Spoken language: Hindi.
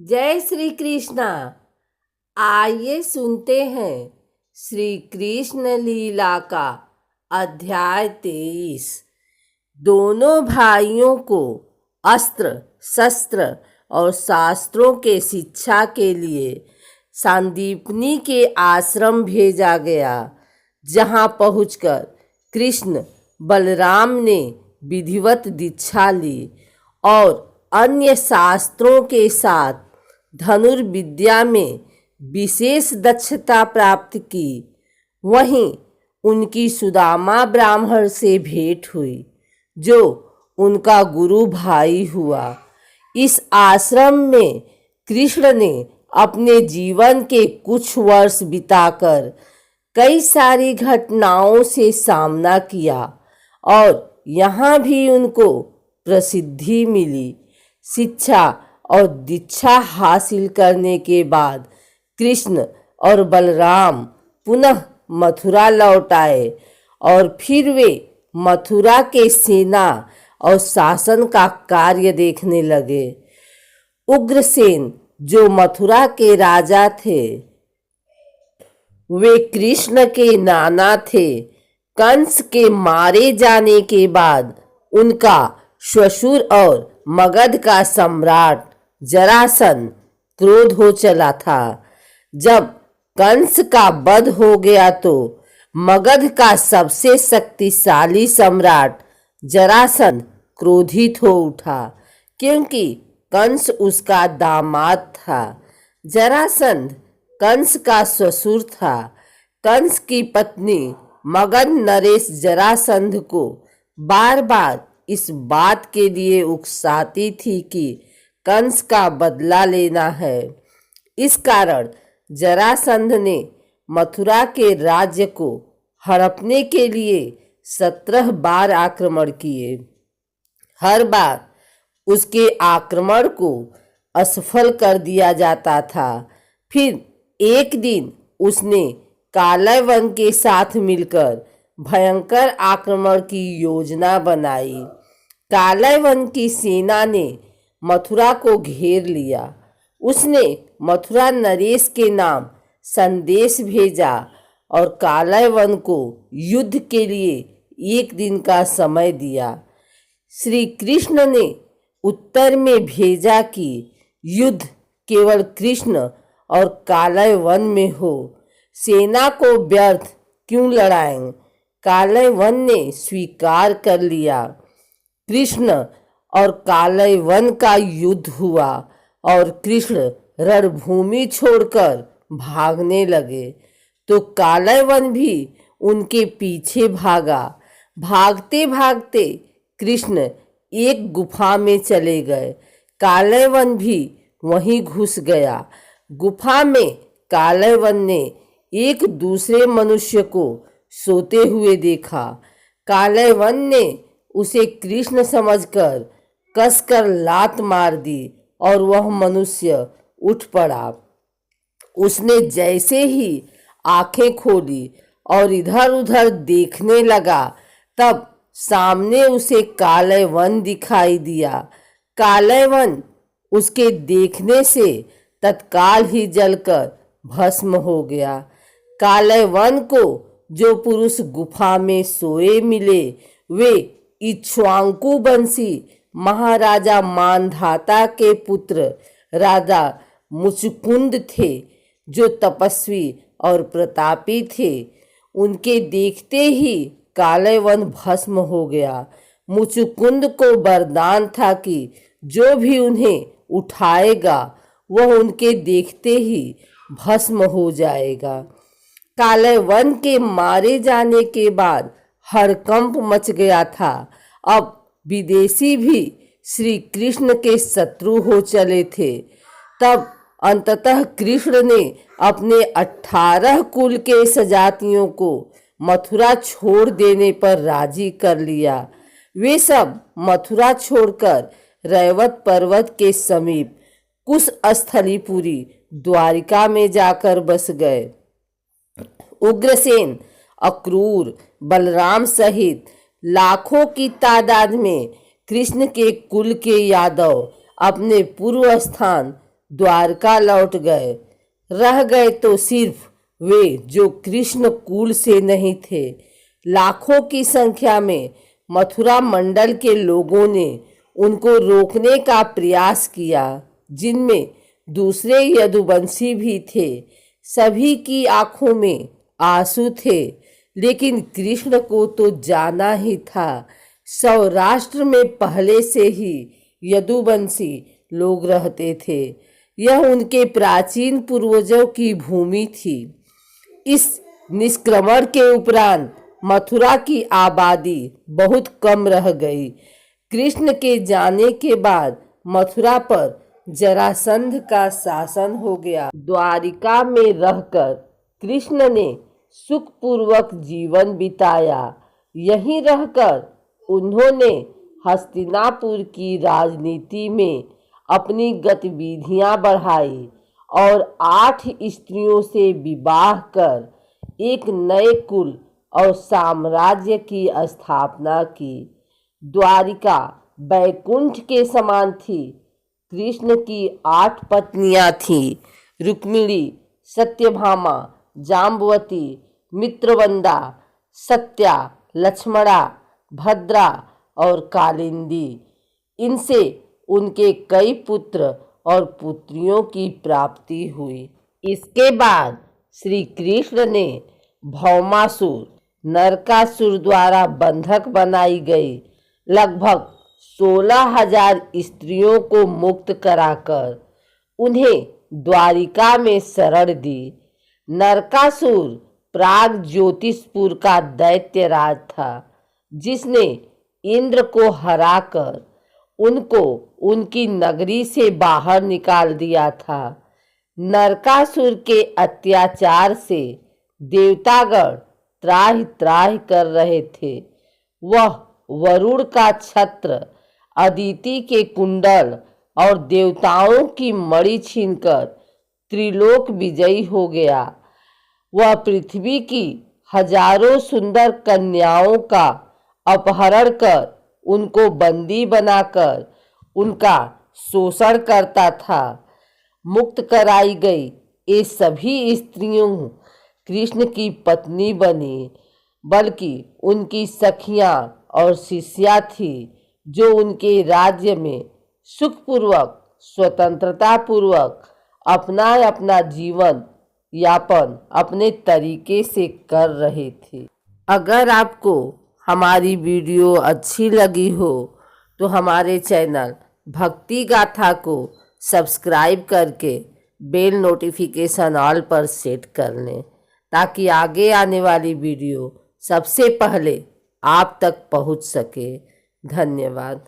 जय श्री कृष्णा। आइए सुनते हैं श्री कृष्ण लीला का अध्याय 23। दोनों भाइयों को अस्त्र शस्त्र और शास्त्रों के शिक्षा के लिए सांदीपनी के आश्रम भेजा गया, जहां पहुंचकर कृष्ण बलराम ने विधिवत दीक्षा ली और अन्य शास्त्रों के साथ धनुर्विद्या में विशेष दक्षता प्राप्त की। वहीं उनकी सुदामा ब्राह्मण से भेंट हुई, जो उनका गुरु भाई हुआ। इस आश्रम में कृष्ण ने अपने जीवन के कुछ वर्ष बिताकर कई सारी घटनाओं से सामना किया और यहाँ भी उनको प्रसिद्धि मिली। शिक्षा और दीक्षा हासिल करने के बाद कृष्ण और बलराम पुनः मथुरा लौट आए और फिर वे मथुरा के सेना और शासन का कार्य देखने लगे। उग्रसेन, जो मथुरा के राजा थे, वे कृष्ण के नाना थे। कंस के मारे जाने के बाद उनका श्वशुर और मगध का सम्राट जरासंध क्रोध हो चला था। जब कंस का वध हो गया तो मगध का सबसे शक्तिशाली सम्राट जरासंध क्रोधित हो उठा, क्योंकि कंस उसका दामाद था। जरासंध कंस का ससुर था। कंस की पत्नी मगध नरेश जरासंध को बार बार इस बात के लिए उकसाती थी कि कंस का बदला लेना है। इस कारण जरासंध ने मथुरा के राज्य को हड़पने के लिए 17 बार आक्रमण किए। हर बार उसके आक्रमण को असफल कर दिया जाता था। फिर एक दिन उसने कालयवन के साथ मिलकर भयंकर आक्रमण की योजना बनाई। कालयवन की सेना ने मथुरा को घेर लिया। उसने मथुरा नरेश के नाम संदेश भेजा और कालयवन को युद्ध के लिए 1 दिन का समय दिया। श्री कृष्ण ने उत्तर में भेजा कि युद्ध केवल कृष्ण और कालयवन में हो, सेना को व्यर्थ क्यों लड़ाएं। कालयवन ने स्वीकार कर लिया। कृष्ण और कालयवन का युद्ध हुआ और कृष्ण रणभूमि छोड़कर भागने लगे, तो कालयवन भी उनके पीछे भागा। भागते भागते कृष्ण एक गुफा में चले गए। कालयवन भी वहीं घुस गया। गुफा में कालयवन ने एक दूसरे मनुष्य को सोते हुए देखा। कालयवन ने उसे कृष्ण समझकर कसकर लात मार दी और वह मनुष्य उठ पड़ा। उसने जैसे ही आंखें खोली और इधर उधर देखने लगा, तब सामने उसे कालयवन दिखाई दिया। कालयवन उसके देखने से तत्काल ही जलकर भस्म हो गया। कालयवन को जो पुरुष गुफा में सोए मिले, वे इक्ष्वाकु वंशी महाराजा मानधाता के पुत्र राजा मुचुकुंद थे, जो तपस्वी और प्रतापी थे। उनके देखते ही कालयवन भस्म हो गया। मुचुकुंद को वरदान था कि जो भी उन्हें उठाएगा वह उनके देखते ही भस्म हो जाएगा। कालयवन के मारे जाने के बाद हड़कंप मच गया था। अब विदेशी भी श्री कृष्ण के शत्रु हो चले थे। तब अंततः कृष्ण ने अपने 18 कुल के सजातियों को मथुरा छोड़ देने पर राजी कर लिया। वे सब मथुरा छोड़कर रैवत पर्वत के समीप कुशस्थलीपुरी द्वारिका में जाकर बस गए। उग्रसेन, अक्रूर, बलराम सहित लाखों की तादाद में कृष्ण के कुल के यादव अपने पूर्व स्थान द्वारका लौट गए। रह गए तो सिर्फ वे जो कृष्ण कुल से नहीं थे। लाखों की संख्या में मथुरा मंडल के लोगों ने उनको रोकने का प्रयास किया, जिनमें दूसरे यदुवंशी भी थे। सभी की आंखों में आंसू थे, लेकिन कृष्ण को तो जाना ही था। सौराष्ट्र में पहले से ही यदुवंशी लोग रहते थे। यह उनके प्राचीन पूर्वजों की भूमि थी। इस निष्क्रमण के उपरांत मथुरा की आबादी बहुत कम रह गई। कृष्ण के जाने के बाद मथुरा पर जरासंध का शासन हो गया। द्वारिका में रहकर कृष्ण ने सुखपूर्वक जीवन बिताया। यहीं रहकर उन्होंने हस्तिनापुर की राजनीति में अपनी गतिविधियां बढ़ाई और 8 स्त्रियों से विवाह कर एक नए कुल और साम्राज्य की स्थापना की। द्वारिका बैकुंठ के समान थी। कृष्ण की 8 पत्नियां थीं: रुक्मिणी, सत्यभामा, जाम्बवती, मित्रवंदा, सत्या, लक्ष्मणा, भद्रा और कालिंदी। इनसे उनके कई पुत्र और पुत्रियों की प्राप्ति हुई। इसके बाद श्री कृष्ण ने भौमासुर, नरकासुर द्वारा बंधक बनाई गई लगभग 16,000 स्त्रियों को मुक्त कराकर उन्हें द्वारिका में शरण दी। नरकासुर प्राग ज्योतिषपुर का दैत्यराज था, जिसने इंद्र को हराकर उनको उनकी नगरी से बाहर निकाल दिया था। नरकासुर के अत्याचार से देवतागण त्राहि त्राहि कर रहे थे। वह वरुण का छत्र, अदिति के कुंडल और देवताओं की मणि छीनकर त्रिलोक विजयी हो गया। वह पृथ्वी की हजारों सुंदर कन्याओं का अपहरण कर उनको बंदी बनाकर उनका शोषण करता था। मुक्त कराई गई ये सभी स्त्रियों कृष्ण की पत्नी बनी, बल्कि उनकी सखियां और शिष्या थी, जो उनके राज्य में सुखपूर्वक स्वतंत्रता पूर्वक अपना अपना जीवन यापन अपने तरीके से कर रहे थे। अगर आपको हमारी वीडियो अच्छी लगी हो तो हमारे चैनल भक्ति गाथा को सब्सक्राइब करके बेल नोटिफिकेशन ऑल पर सेट कर लें, ताकि आगे आने वाली वीडियो सबसे पहले आप तक पहुंच सके। धन्यवाद।